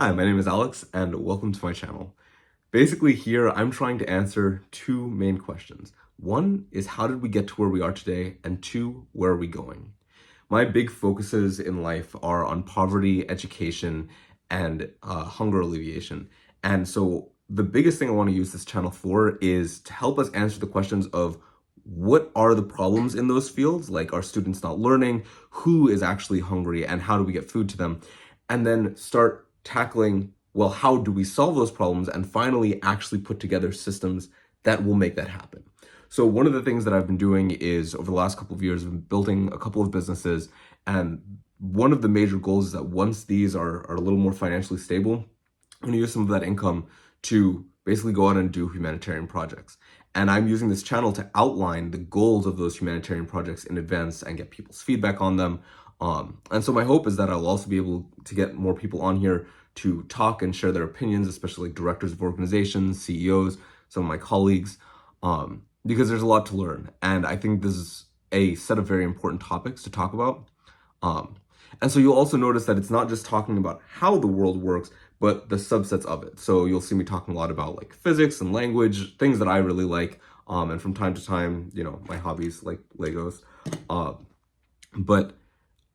Hi, my name is Alex, and welcome to my channel. Basically, here I'm trying to answer two main questions. One is how did we get to where we are today, and two, where are we going? My big focuses in life are on poverty, education, and hunger alleviation. And so the biggest thing I want to use this channel for is to help us answer the questions of what are the problems in those fields, like are students not learning, who is actually hungry, and how do we get food to them? And then start tackling, well, how do we solve those problems and finally actually put together systems that will make that happen. So one of the things that I've been doing is over the last couple of years, I've been building a couple of businesses. And one of the major goals is that once these are a little more financially stable, I'm going to use some of that income to basically go out and do humanitarian projects. And I'm using this channel to outline the goals of those humanitarian projects in advance and get people's feedback on them. And so my hope is that I'll also be able to get more people on here to talk and share their opinions, especially like directors of organizations, CEOs, some of my colleagues, because there's a lot to learn. And I think this is a set of very important topics to talk about. And so you'll also notice that it's not just talking about how the world works, but the subsets of it. So you'll see me talking a lot about like physics and language, things that I really like. And from time to time, my hobbies like Legos. But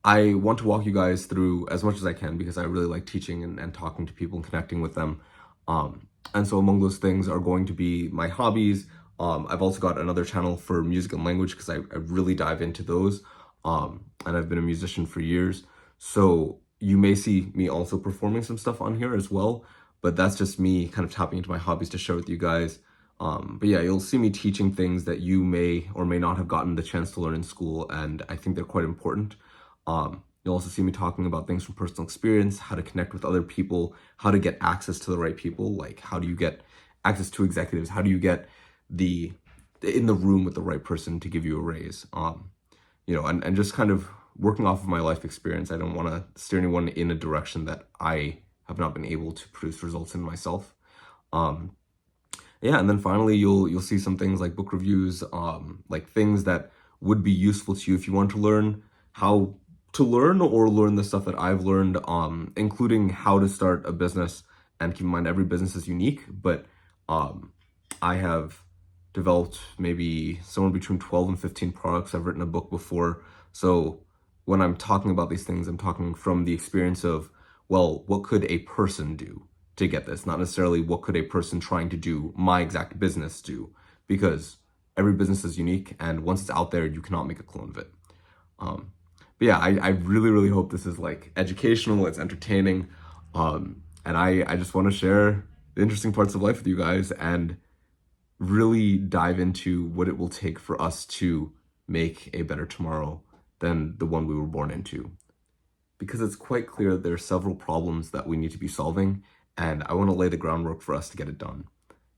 I want to walk you guys through as much as I can because I really like teaching and talking to people and connecting with them. And so among those things are going to be my hobbies. I've also got another channel for music and language because I really dive into those. And I've been a musician for years. So you may see me also performing some stuff on here as well. But that's just me kind of tapping into my hobbies to share with you guys. But yeah, you'll see me teaching things that you may or may not have gotten the chance to learn in school. And I think they're quite important. You'll also see me talking about things from personal experience, how to connect with other people, how to get access to the right people, like how do you get access to executives, how do you get in the room with the right person to give you a raise, and just kind of working off of my life experience. I don't want to steer anyone in a direction that I have not been able to produce results in myself. And then finally, you'll see some things like book reviews, like things that would be useful to you if you want to learn how to learn or learn the stuff that I've learned, including how to start a business. And keep in mind, every business is unique, but I have developed maybe somewhere between 12 and 15 products. I've written a book before. So when I'm talking about these things, I'm talking from the experience of, well, what could a person do to get this? Not necessarily what could a person trying to do my exact business do, because every business is unique. And once it's out there, you cannot make a clone of it. But yeah, I really, really hope this is like educational, it's entertaining. And I just want to share the interesting parts of life with you guys and really dive into what it will take for us to make a better tomorrow than the one we were born into. Because it's quite clear that there are several problems that we need to be solving, and I want to lay the groundwork for us to get it done.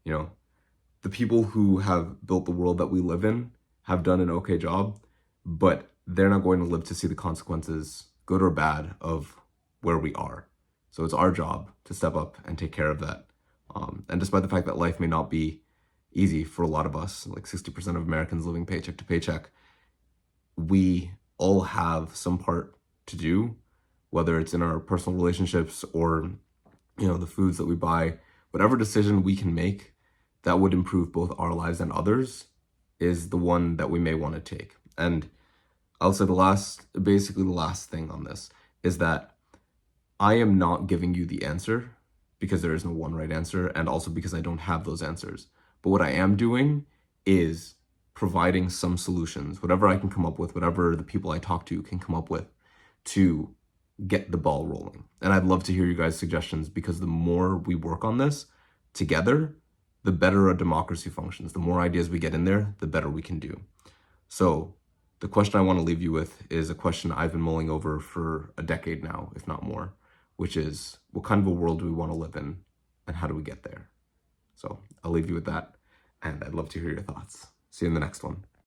The people who have built the world that we live in have done an okay job, but they're not going to live to see the consequences, good or bad, of where we are. So it's our job to step up and take care of that. And despite the fact that life may not be easy for a lot of us, like 60% of Americans living paycheck to paycheck, we all have some part to do, whether it's in our personal relationships or, the foods that we buy. Whatever decision we can make that would improve both our lives and others is the one that we may want to take. And I'll say the last thing on this is that I am not giving you the answer because there is no one right answer, and also because I don't have those answers. But what I am doing is providing some solutions, whatever I can come up with, whatever the people I talk to can come up with, to get the ball rolling. And I'd love to hear you guys' suggestions, because the more we work on this together, the better a democracy functions. The more ideas we get in there, the better we can do. So the question I want to leave you with is a question I've been mulling over for a decade now, if not more, which is, what kind of a world do we want to live in, and how do we get there? So I'll leave you with that, and I'd love to hear your thoughts. See you in the next one.